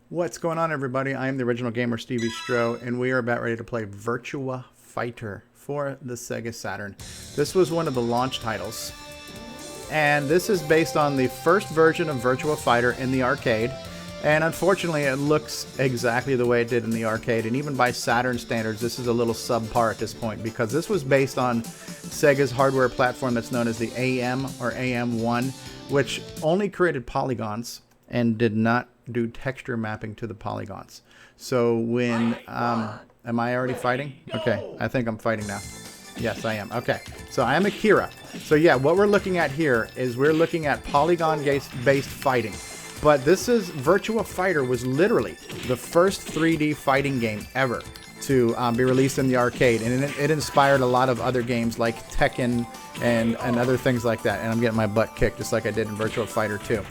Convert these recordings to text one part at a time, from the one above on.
What's going on, everybody? I am the original gamer, StevieStrow, and we are about ready to play Virtua Fighter for the Sega Saturn. This was one of the launch titles, and this is based on the first version of Virtua Fighter in the arcade. And unfortunately, it looks exactly the way it did in the arcade, and even by Saturn standards, this is a little subpar at this point, because this was based on Sega's hardware platform that's known as the AM or AM1, which only created polygons and did not do texture mapping to the polygons. So when am I already fighting? Okay, I think I'm fighting now. Yes, I am. Okay, so I am Akira. So yeah, what we're looking at here is we're looking at polygon-based fighting. But this is Virtua Fighter was literally the first 3D fighting game ever to be released in the arcade, and it inspired a lot of other games like Tekken and other things like that. And I'm getting my butt kicked just like I did in Virtua Fighter 2.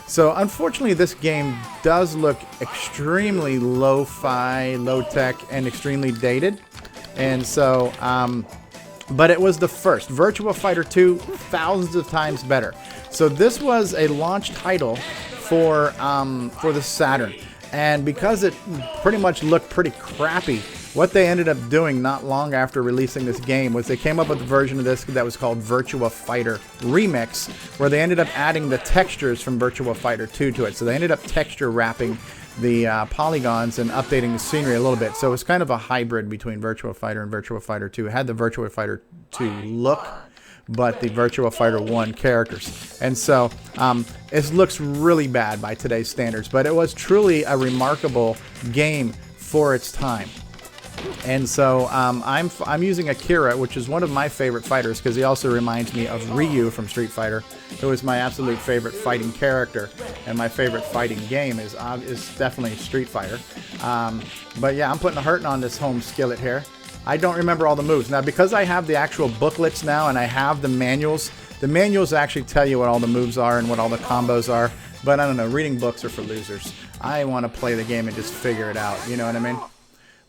So unfortunately, this game does look extremely lo-fi, low-tech, and extremely dated. And so, but it was the first. Virtua Fighter 2, thousands of times better. So this was a launch title for the Saturn. And because it pretty much looked pretty crappy, what they ended up doing not long after releasing this game was they came up with a version of this that was called Virtua Fighter Remix, where they ended up adding the textures from Virtua Fighter 2 to it. So they ended up texture wrapping the polygons and updating the scenery a little bit. So it was kind of a hybrid between Virtua Fighter and Virtua Fighter 2. It had the Virtua Fighter 2 look, but the Virtua Fighter 1 characters. And so it looks really bad by today's standards, but it was truly a remarkable game for its time. And so I'm using Akira, which is one of my favorite fighters, because he also reminds me of Ryu from Street Fighter, who is my absolute favorite fighting character, and my favorite fighting game is definitely Street Fighter. But yeah, I'm putting a hurting on this home skillet here. I don't remember all the moves. Now, because I have the actual booklets now and I have the manuals actually tell you what all the moves are and what all the combos are. But I don't know, reading books are for losers. I want to play the game and just figure it out, you know what I mean?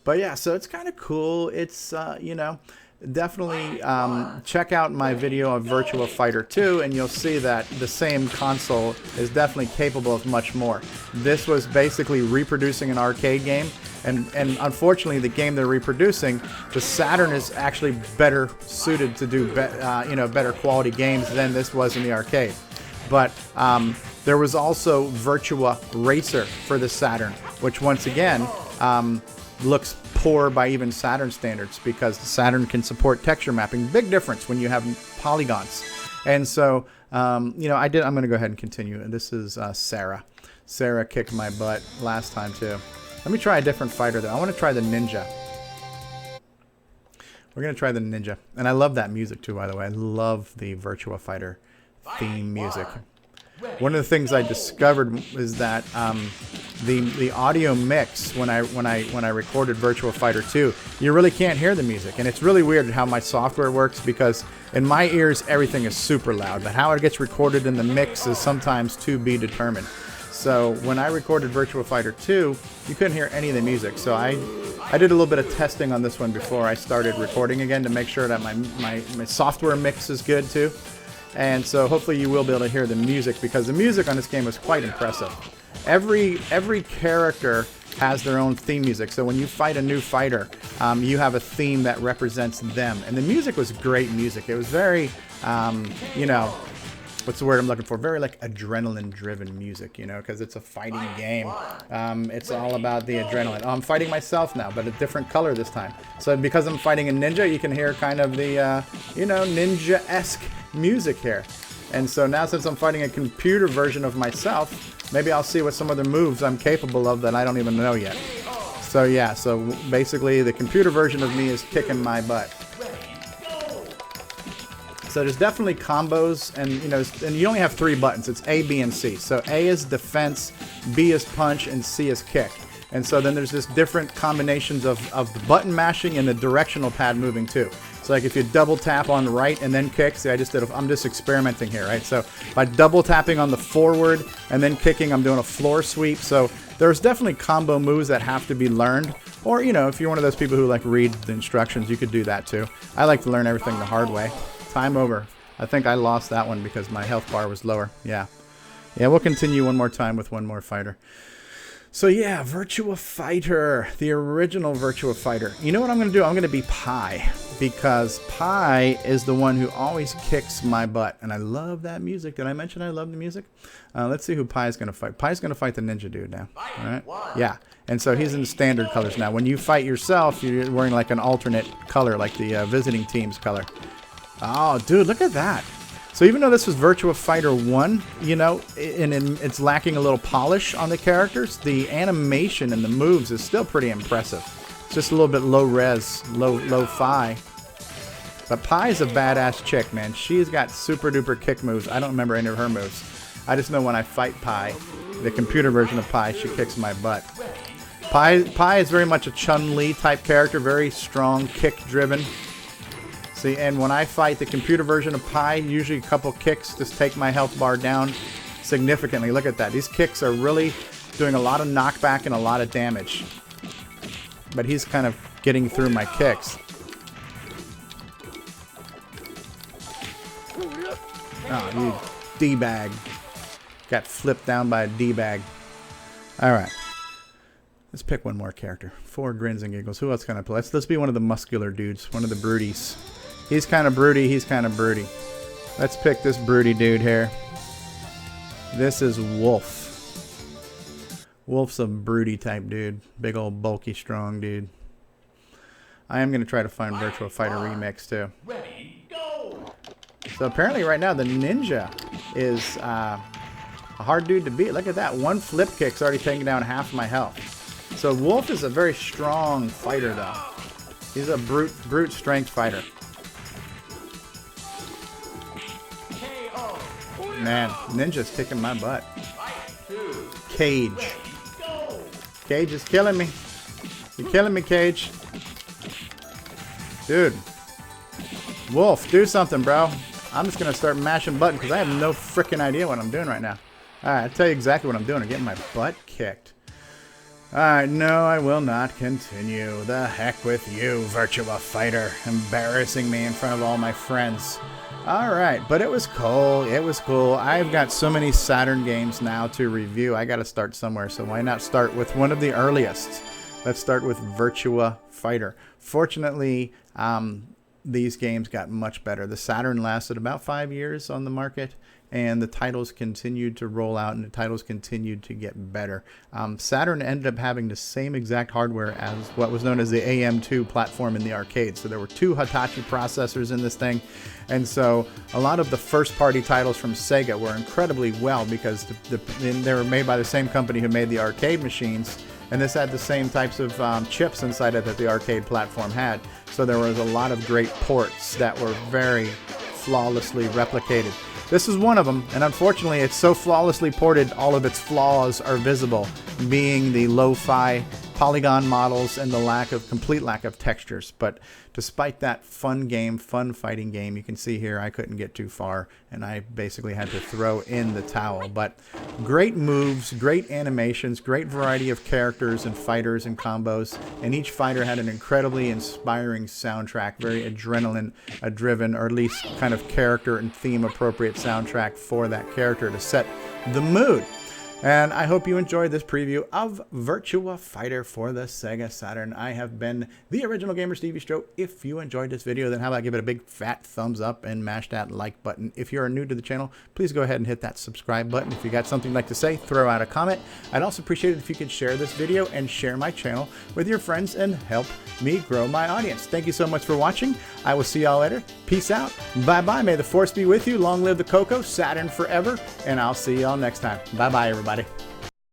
But yeah, so it's kind of cool. It's, you know, definitely check out my video of Virtua Fighter 2 and you'll see that the same console is definitely capable of much more. This was basically reproducing an arcade game. And unfortunately, the game they're reproducing, the Saturn is actually better suited to do better quality games than this was in the arcade. But there was also Virtua Racer for the Saturn, which once again looks poor by even Saturn standards, because the Saturn can support texture mapping. Big difference when you have polygons. And so, you know, I'm going to go ahead and continue. And this is Sarah. Sarah kicked my butt last time too. Let me try a different fighter though. I want to try the Ninja. We're going to try the Ninja. And I love that music too, by the way. I love the Virtua Fighter theme music. One of the things I discovered is that the audio mix when I recorded Virtua Fighter 2, you really can't hear the music. And it's really weird how my software works, because in my ears everything is super loud, but how it gets recorded in the mix is sometimes to be determined. So when I recorded Virtua Fighter 2, you couldn't hear any of the music. So I did a little bit of testing on this one before I started recording again to make sure that my software mix is good too. And so hopefully you will be able to hear the music, because the music on this game was quite impressive. Every character has their own theme music. So when you fight a new fighter, you have a theme that represents them. And the music was great music. It was very, you know, what's the word I'm looking for? Very like adrenaline-driven music, you know, because it's a fighting game. It's all about the adrenaline. Oh, I'm fighting myself now, but a different color this time. So because I'm fighting a ninja, you can hear kind of the, you know, ninja-esque music here. And so now, since I'm fighting a computer version of myself, maybe I'll see what some other moves I'm capable of that I don't even know yet. So yeah, so basically the computer version of me is kicking my butt. So there's definitely combos, and you know, and you only have 3 buttons. It's A, B, and C. So A is defense, B is punch, and C is kick. And so then there's just different combinations of the button mashing and the directional pad moving too. So like if you double tap on right and then kick, see, I'm just experimenting here, right? So by double tapping on the forward and then kicking, I'm doing a floor sweep. So there's definitely combo moves that have to be learned. Or, you know, if you're one of those people who like read the instructions, you could do that too. I like to learn everything the hard way. Time over. I think I lost that one because my health bar was lower. Yeah. Yeah, we'll continue one more time with one more fighter. So yeah, Virtua Fighter, the original Virtua Fighter. You know what I'm going to do? I'm going to be Pi, because Pi is the one who always kicks my butt. And I love that music. Did I mention I love the music? Let's see who Pi is going to fight. Pi is going to fight the ninja dude now. All right? Yeah. And so he's in the standard colors now. When you fight yourself, you're wearing like an alternate color, like the visiting team's color. Oh, dude, look at that. So even though this was Virtua Fighter 1, you know, and it's lacking a little polish on the characters, the animation and the moves is still pretty impressive. It's just a little bit low res, low-fi. But Pi's a badass chick, man. She's got super duper kick moves. I don't remember any of her moves. I just know when I fight Pi, the computer version of Pi, she kicks my butt. Pi is very much a Chun-Li type character, very strong, kick-driven. See, and when I fight the computer version of Pi, usually a couple kicks just take my health bar down significantly. Look at that. These kicks are really doing a lot of knockback and a lot of damage. But he's kind of getting through my kicks. Oh, you D-bag. Got flipped down by a D-bag. Alright. Let's pick one more character. 4 grins and giggles. Who else can I play? Let's be one of the muscular dudes. One of the broodies. He's kind of broody. He's kind of broody. Let's pick this broody dude here. This is Wolf. Wolf's a broody type dude. Big old bulky strong dude. I am going to try to find Virtua Fighter Remix too. So apparently right now the ninja is a hard dude to beat. Look at that. One flip kick's already taking down half of my health. So Wolf is a very strong fighter though. He's a brute strength fighter. Man, Ninja's kicking my butt. Cage. Cage is killing me. You're killing me, Cage. Dude. Wolf, do something, bro. I'm just going to start mashing buttons because I have no freaking idea what I'm doing right now. Alright, I'll tell you exactly what I'm doing. I'm getting my butt kicked. Alright, no, I will not continue. The heck with you, Virtua Fighter. Embarrassing me in front of all my friends. Alright, but it was cool. It was cool. I've got so many Saturn games now to review. I got to start somewhere, so why not start with one of the earliest? Let's start with Virtua Fighter. Fortunately, these games got much better. The Saturn lasted about 5 years on the market, and the titles continued to roll out, and the titles continued to get better. Saturn ended up having the same exact hardware as what was known as the AM2 platform in the arcade. So there were 2 Hitachi processors in this thing, and so a lot of the first-party titles from Sega were incredibly well because they were made by the same company who made the arcade machines. And this had the same types of chips inside it that the arcade platform had. So there was a lot of great ports that were very flawlessly replicated. This is one of them, and unfortunately it's so flawlessly ported all of its flaws are visible, being the lo-fi polygon models and the complete lack of textures. But despite that fun fighting game, you can see here I couldn't get too far and I basically had to throw in the towel. But great moves, great animations, great variety of characters and fighters and combos, and each fighter had an incredibly inspiring soundtrack, very adrenaline driven, or at least kind of character and theme appropriate soundtrack for that character to set the mood. And I hope you enjoyed this preview of Virtua Fighter for the Sega Saturn. I have been the original gamer, StevieStrow. If you enjoyed this video, then how about give it a big fat thumbs up and mash that like button. If you're new to the channel, please go ahead and hit that subscribe button. If you got something you'd like to say, throw out a comment. I'd also appreciate it if you could share this video and share my channel with your friends and help me grow my audience. Thank you so much for watching. I will see y'all later. Peace out. Bye-bye. May the force be with you. Long live the Coco, Saturn forever, and I'll see y'all next time. Bye-bye, everybody.